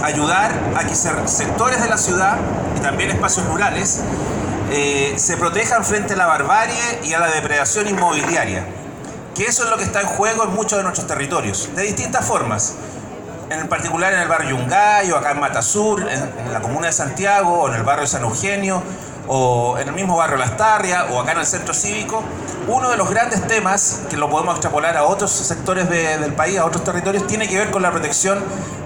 ayudar a que sectores de la ciudad y también espacios rurales se protejan frente a la barbarie y a la depredación inmobiliaria, que eso es lo que está en juego en muchos de nuestros territorios, de distintas formas, en particular en el barrio Yungay, o acá en Matasur, en la comuna de Santiago, o en el barrio San Eugenio, o en el mismo barrio Lastarria, o acá en el centro cívico. Uno de los grandes temas, que lo podemos extrapolar a otros sectores del país, a otros territorios, tiene que ver con la protección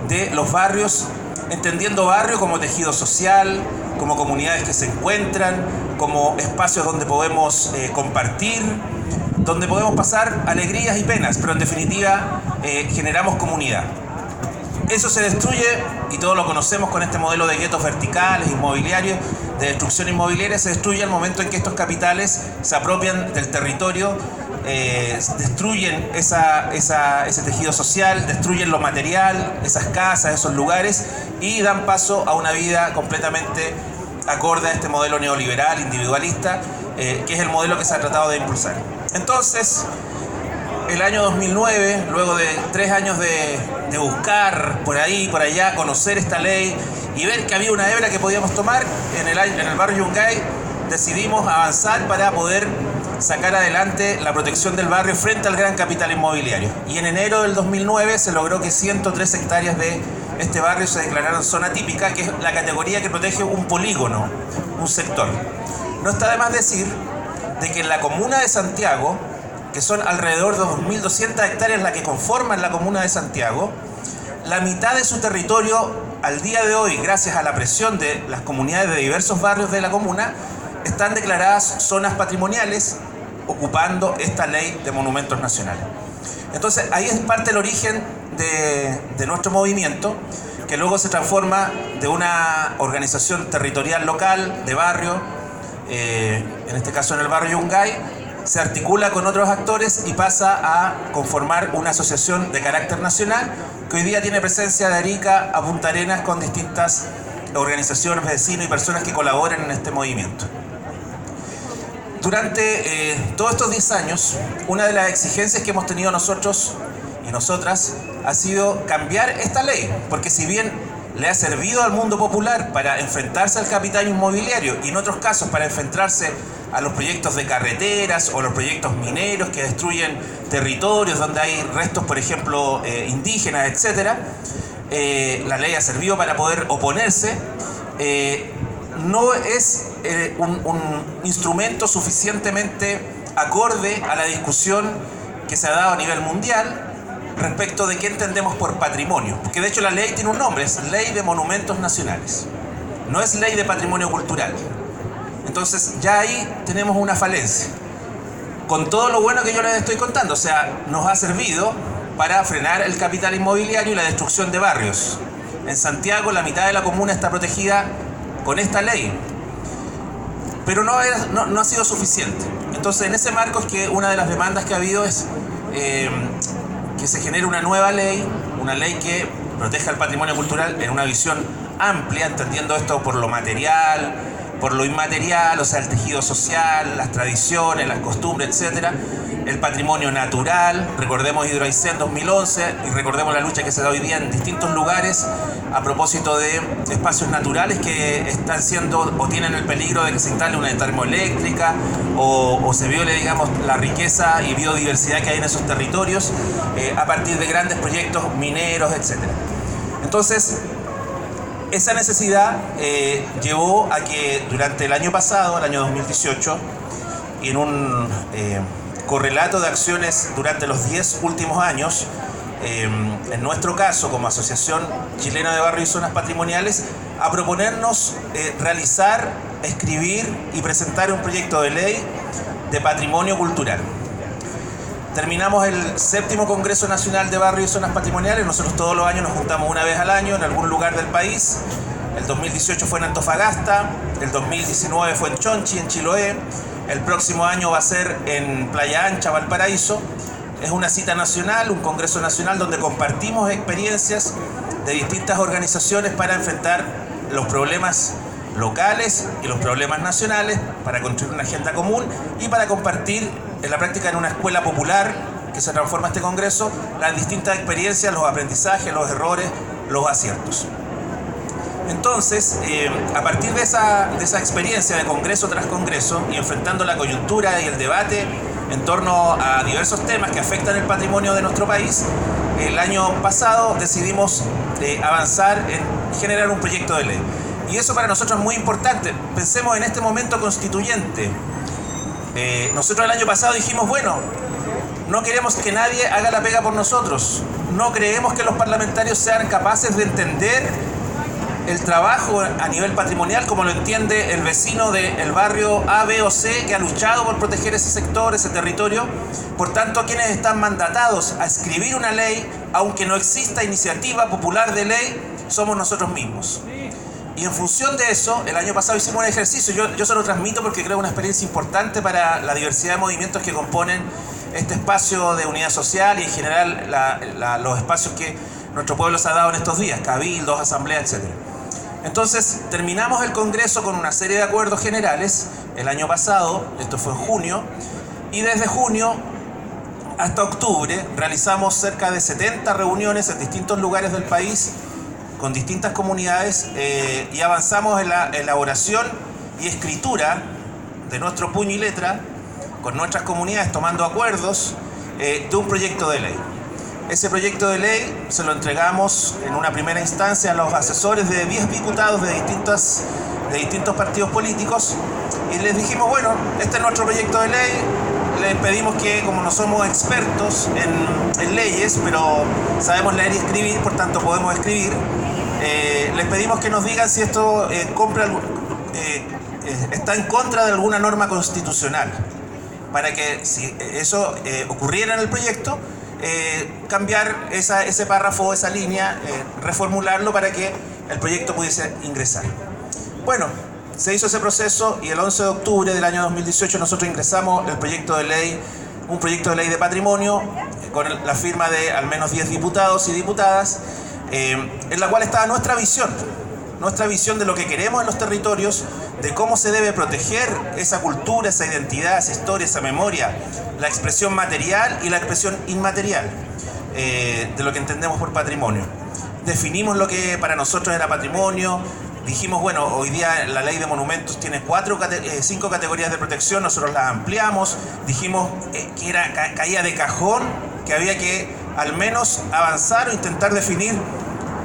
de los barrios, entendiendo barrio como tejido social, como comunidades que se encuentran, como espacios donde podemos compartir, donde podemos pasar alegrías y penas, pero en definitiva generamos comunidad. Eso se destruye, y todos lo conocemos con este modelo de guetos verticales, inmobiliarios, de destrucción inmobiliaria, se destruye al momento en que estos capitales se apropian del territorio, destruyen ese tejido social, destruyen lo material, esas casas, esos lugares, y dan paso a una vida completamente acorde a este modelo neoliberal, individualista, que es el modelo que se ha tratado de impulsar. Entonces, el año 2009, luego de 3 años de buscar por ahí, por allá, conocer esta ley y ver que había una hebra que podíamos tomar, en el barrio Yungay decidimos avanzar para poder sacar adelante la protección del barrio frente al gran capital inmobiliario. Y en enero del 2009 se logró que 103 hectáreas de este barrio se declararon zona típica, que es la categoría que protege un polígono, un sector. No está de más decir de que en la comuna de Santiago, que son alrededor de 2.200 hectáreas las que conforman la comuna de Santiago, la mitad de su territorio al día de hoy, gracias a la presión de las comunidades de diversos barrios de la comuna, están declaradas zonas patrimoniales, ocupando esta ley de monumentos nacionales. Entonces ahí es parte el origen de nuestro movimiento, que luego se transforma de una organización territorial local, de barrio, en este caso en el barrio Yungay, se articula con otros actores y pasa a conformar una asociación de carácter nacional que hoy día tiene presencia de Arica a Punta Arenas, con distintas organizaciones, vecinos y personas que colaboran en este movimiento. Durante todos estos 10 años, una de las exigencias que hemos tenido nosotros y nosotras ha sido cambiar esta ley, porque si bien le ha servido al mundo popular para enfrentarse al capital inmobiliario y en otros casos para enfrentarse a los proyectos de carreteras o los proyectos mineros que destruyen territorios donde hay restos, por ejemplo, indígenas, etc., la ley ha servido para poder oponerse. No es un instrumento suficientemente acorde a la discusión que se ha dado a nivel mundial respecto de qué entendemos por patrimonio, porque de hecho la ley tiene un nombre, es Ley de Monumentos Nacionales, no es Ley de Patrimonio Cultural. Entonces ya ahí tenemos una falencia, con todo lo bueno que yo les estoy contando. O sea, nos ha servido para frenar el capital inmobiliario y la destrucción de barrios. En Santiago la mitad de la comuna está protegida con esta ley, pero no ha sido suficiente. Entonces en ese marco es que una de las demandas que ha habido es que se genere una nueva ley, una ley que proteja el patrimonio cultural en una visión amplia, entendiendo esto por lo material, por lo inmaterial, o sea, el tejido social, las tradiciones, las costumbres, etc. El patrimonio natural, recordemos Hidro Aicén 2011 y recordemos la lucha que se da hoy día en distintos lugares a propósito de espacios naturales que están siendo o tienen el peligro de que se instale una termoeléctrica o se viole, digamos, la riqueza y biodiversidad que hay en esos territorios a partir de grandes proyectos mineros, etc. Entonces, esa necesidad llevó a que durante el año pasado, el año 2018, y en un correlato de acciones durante los 10 últimos años, en nuestro caso como Asociación Chilena de Barrios y Zonas Patrimoniales, a proponernos realizar, escribir y presentar un proyecto de ley de patrimonio cultural. Terminamos el 7º Congreso Nacional de Barrios y Zonas Patrimoniales. Nosotros todos los años nos juntamos una vez al año en algún lugar del país. El 2018 fue en Antofagasta, el 2019 fue en Chonchi, en Chiloé, el próximo año va a ser en Playa Ancha, Valparaíso. Es una cita nacional, un congreso nacional donde compartimos experiencias de distintas organizaciones para enfrentar los problemas locales y los problemas nacionales, para construir una agenda común y para compartir en la práctica en una escuela popular que se transforma este congreso las distintas experiencias, los aprendizajes, los errores, los aciertos. Entonces, a partir de esa experiencia de congreso tras congreso y enfrentando la coyuntura y el debate en torno a diversos temas que afectan el patrimonio de nuestro país, el año pasado decidimos avanzar en generar un proyecto de ley. Y eso para nosotros es muy importante. Pensemos en este momento constituyente. Nosotros el año pasado dijimos, bueno, no queremos que nadie haga la pega por nosotros. No creemos que los parlamentarios sean capaces de entender el trabajo a nivel patrimonial como lo entiende el vecino del barrio A, B o C que ha luchado por proteger ese sector, ese territorio. Por tanto, quienes están mandatados a escribir una ley, aunque no exista iniciativa popular de ley, somos nosotros mismos. Y en función de eso, el año pasado hicimos un ejercicio, yo se lo transmito porque creo una experiencia importante para la diversidad de movimientos que componen este espacio de unidad social y en general los espacios que nuestro pueblo se ha dado en estos días, cabildos, asambleas, etc. Entonces terminamos el Congreso con una serie de acuerdos generales el año pasado, esto fue en junio, y desde junio hasta octubre realizamos cerca de 70 reuniones en distintos lugares del país con distintas comunidades y avanzamos en la elaboración y escritura de nuestro puño y letra con nuestras comunidades tomando acuerdos de un proyecto de ley. Ese proyecto de ley se lo entregamos en una primera instancia a los asesores de 10 diputados de distintos partidos políticos y les dijimos, bueno, este es nuestro proyecto de ley, les pedimos que, como no somos expertos en leyes, pero sabemos leer y escribir, por tanto podemos escribir, les pedimos que nos digan si esto está en contra de alguna norma constitucional, para que si eso ocurriera en el proyecto, cambiar ese párrafo, esa línea, reformularlo para que el proyecto pudiese ingresar. Bueno, se hizo ese proceso y el 11 de octubre del año 2018 nosotros ingresamos el proyecto de ley, un proyecto de ley de patrimonio con la firma de al menos 10 diputados y diputadas, en la cual estaba nuestra visión de lo que queremos en los territorios, de cómo se debe proteger esa cultura, esa identidad, esa historia, esa memoria, la expresión material y la expresión inmaterial de lo que entendemos por patrimonio. Definimos lo que para nosotros era patrimonio, dijimos, bueno, hoy día la ley de monumentos tiene 5 categorías de protección, nosotros las ampliamos, dijimos que caía de cajón, que había que al menos avanzar o intentar definir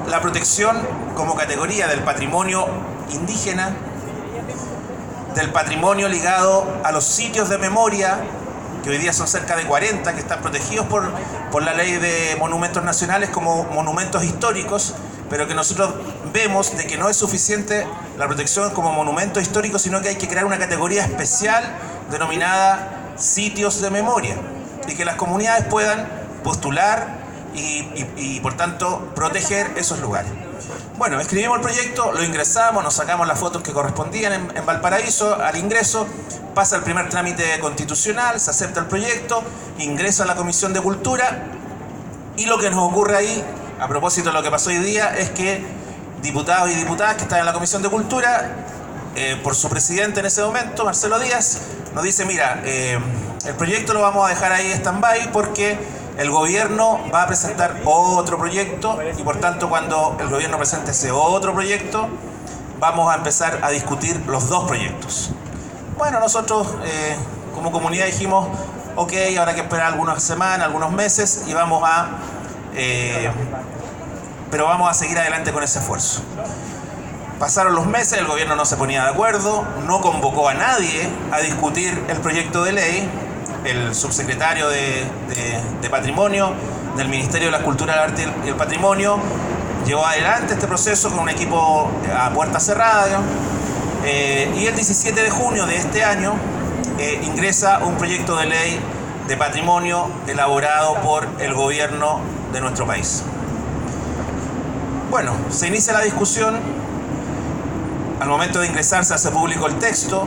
la protección como categoría del patrimonio indígena, del patrimonio ligado a los sitios de memoria, que hoy día son cerca de 40, que están protegidos por la ley de monumentos nacionales como monumentos históricos, pero que nosotros vemos de que no es suficiente la protección como monumento histórico, sino que hay que crear una categoría especial denominada sitios de memoria, y que las comunidades puedan postular y por tanto proteger esos lugares. Bueno, escribimos el proyecto, lo ingresamos, nos sacamos las fotos que correspondían en Valparaíso al ingreso, pasa el primer trámite constitucional, se acepta el proyecto, ingresa a la Comisión de Cultura y lo que nos ocurre ahí, a propósito de lo que pasó hoy día, es que diputados y diputadas que están en la Comisión de Cultura, por su presidente en ese momento, Marcelo Díaz, nos dice, mira, el proyecto lo vamos a dejar ahí stand-by porque el gobierno va a presentar otro proyecto y por tanto cuando el gobierno presente ese otro proyecto vamos a empezar a discutir los dos proyectos. Bueno, nosotros como comunidad dijimos, ok, habrá que esperar algunas semanas, algunos meses y pero vamos a seguir adelante con ese esfuerzo. Pasaron los meses, el gobierno no se ponía de acuerdo, no convocó a nadie a discutir el proyecto de ley. El subsecretario de Patrimonio del Ministerio de la Cultura, el Arte y el Patrimonio llevó adelante este proceso con un equipo a puerta cerrada, digamos, y el 17 de junio de este año ingresa un proyecto de ley de patrimonio elaborado por el gobierno de nuestro país. Bueno, se inicia la discusión, al momento de ingresar se hace público el texto.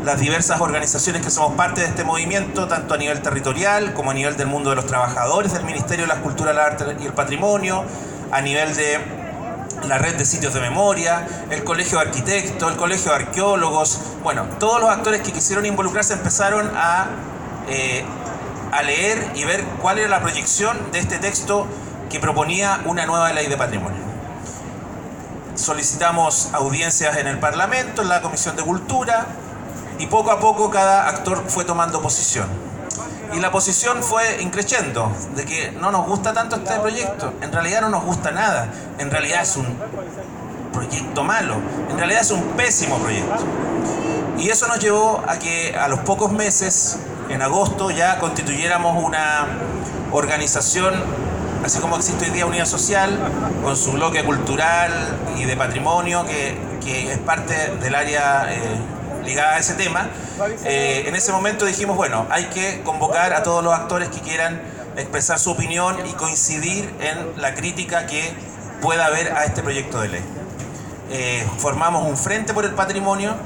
Las diversas organizaciones que somos parte de este movimiento, tanto a nivel territorial como a nivel del mundo de los trabajadores del Ministerio de la Cultura, el Arte y el Patrimonio, a nivel de la red de sitios de memoria, el Colegio de Arquitectos, el Colegio de Arqueólogos, bueno, todos los actores que quisieron involucrarse empezaron a leer y ver cuál era la proyección de este texto que proponía una nueva ley de patrimonio. solicitamos audiencias en el Parlamento, en la Comisión de Cultura, y poco a poco cada actor fue tomando posición. Y la posición fue increciendo, de que no nos gusta tanto este proyecto, en realidad no nos gusta nada, en realidad es un proyecto malo, en realidad es un pésimo proyecto. Y eso nos llevó a que a los pocos meses, en agosto, ya constituyéramos una organización, así como existe hoy día Unidad Social, con su bloque cultural y de patrimonio, que es parte del área ligada a ese tema. En ese momento dijimos, bueno, hay que convocar a todos los actores que quieran expresar su opinión y coincidir en la crítica que pueda haber a este proyecto de ley. Formamos un frente por el patrimonio.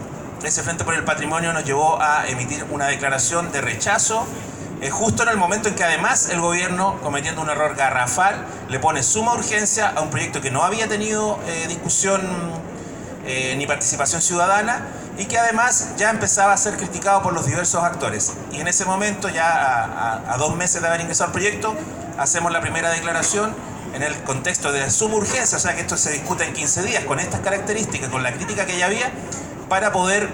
Ese frente por el patrimonio nos llevó a emitir una declaración de rechazo, justo en el momento en que además el gobierno, cometiendo un error garrafal, le pone suma urgencia a un proyecto que no había tenido discusión ni participación ciudadana, y que además ya empezaba a ser criticado por los diversos actores. Y en ese momento, ya a 2 meses de haber ingresado al proyecto, hacemos la primera declaración en el contexto de suma urgencia, o sea que esto se discute en 15 días, con estas características, con la crítica que ya había, para poder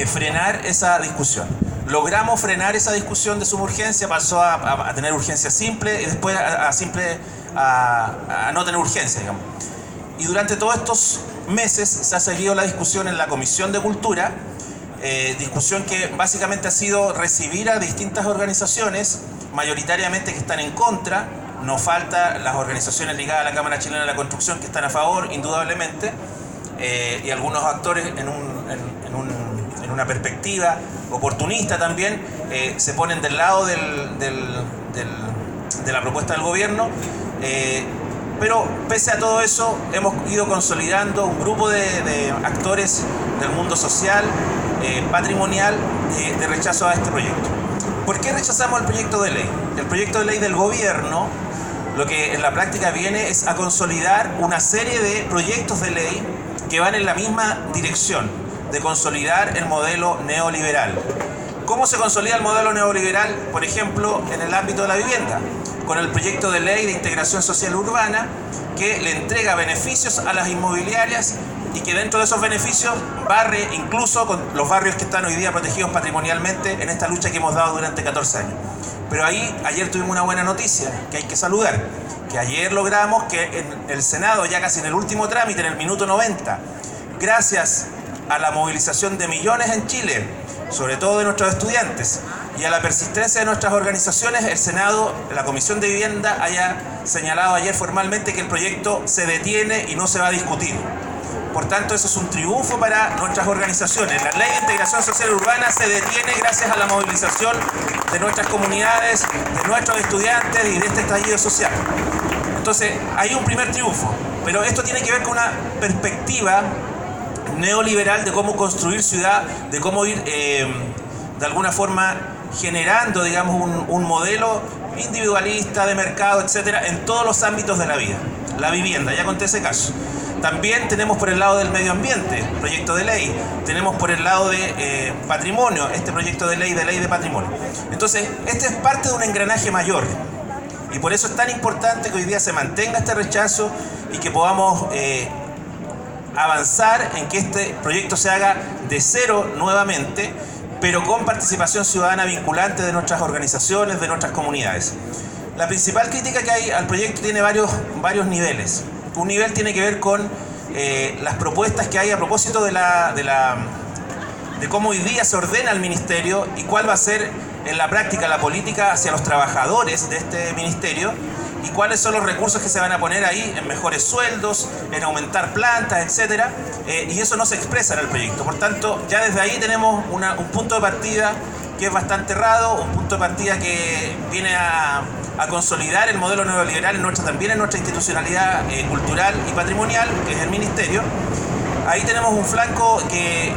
frenar esa discusión. Logramos frenar esa discusión de suma urgencia, pasó a tener urgencia simple y después a no tener urgencia, digamos. Y durante todos estos meses se ha seguido la discusión en la Comisión de Cultura, discusión que básicamente ha sido recibir a distintas organizaciones, mayoritariamente que están en contra. Nos faltan las organizaciones ligadas a la Cámara Chilena de la Construcción, que están a favor, indudablemente, y algunos actores en una perspectiva oportunista también se ponen del lado de la propuesta del gobierno, pero pese a todo eso hemos ido consolidando un grupo de actores del mundo social, patrimonial, de rechazo a este proyecto. ¿Por qué rechazamos el proyecto de ley? El proyecto de ley del gobierno, lo que en la práctica viene es a consolidar una serie de proyectos de ley que van en la misma dirección de consolidar el modelo neoliberal. ¿Cómo se consolida el modelo neoliberal? Por ejemplo, en el ámbito de la vivienda, con el proyecto de ley de integración social urbana, que le entrega beneficios a las inmobiliarias y que dentro de esos beneficios barre incluso con los barrios que están hoy día protegidos patrimonialmente en esta lucha que hemos dado durante 14 años. Pero ahí, ayer tuvimos una buena noticia que hay que saludar, que ayer logramos que en el Senado, ya casi en el último trámite, en el minuto 90, gracias a la movilización de millones en Chile, sobre todo de nuestros estudiantes, y a la persistencia de nuestras organizaciones, el Senado, la Comisión de Vivienda, haya señalado ayer formalmente que el proyecto se detiene y no se va a discutir. Por tanto, eso es un triunfo para nuestras organizaciones. La Ley de Integración Social Urbana se detiene gracias a la movilización de nuestras comunidades, de nuestros estudiantes y de este estallido social. Entonces, hay un primer triunfo, pero esto tiene que ver con una perspectiva neoliberal de cómo construir ciudad, de cómo ir de alguna forma generando, digamos, un modelo individualista, de mercado, etcétera, en todos los ámbitos de la vida. La vivienda, ya conté ese caso. También tenemos por el lado del medio ambiente, proyecto de ley. Tenemos por el lado de patrimonio, este proyecto de ley de patrimonio. Entonces, este es parte de un engranaje mayor. Y por eso es tan importante que hoy día se mantenga este rechazo y que podamos avanzar en que este proyecto se haga de cero nuevamente, pero con participación ciudadana vinculante de nuestras organizaciones, de nuestras comunidades. La principal crítica que hay al proyecto tiene varios niveles. Un nivel tiene que ver con las propuestas que hay a propósito de cómo hoy día se ordena el ministerio y cuál va a ser en la práctica la política hacia los trabajadores de este ministerio y cuáles son los recursos que se van a poner ahí en mejores sueldos, en aumentar plantas, etcétera, y eso no se expresa en el proyecto. Por tanto, ya desde ahí tenemos un punto de partida que es bastante errado, un punto de partida que viene a consolidar el modelo neoliberal también en nuestra institucionalidad cultural y patrimonial, que es el ministerio. Ahí tenemos un flanco que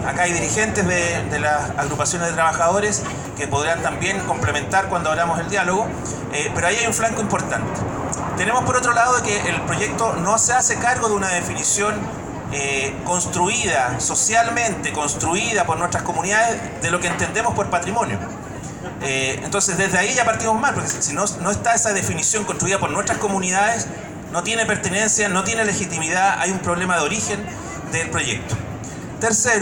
acá hay dirigentes de las agrupaciones de trabajadores que podrán también complementar cuando abramos el diálogo, pero ahí hay un flanco importante. Tenemos por otro lado que el proyecto no se hace cargo de una definición construida socialmente, construida por nuestras comunidades de lo que entendemos por patrimonio. Entonces desde ahí ya partimos mal, porque si no está esa definición construida por nuestras comunidades, no tiene pertinencia, no tiene legitimidad, hay un problema de origen del proyecto. Tercero,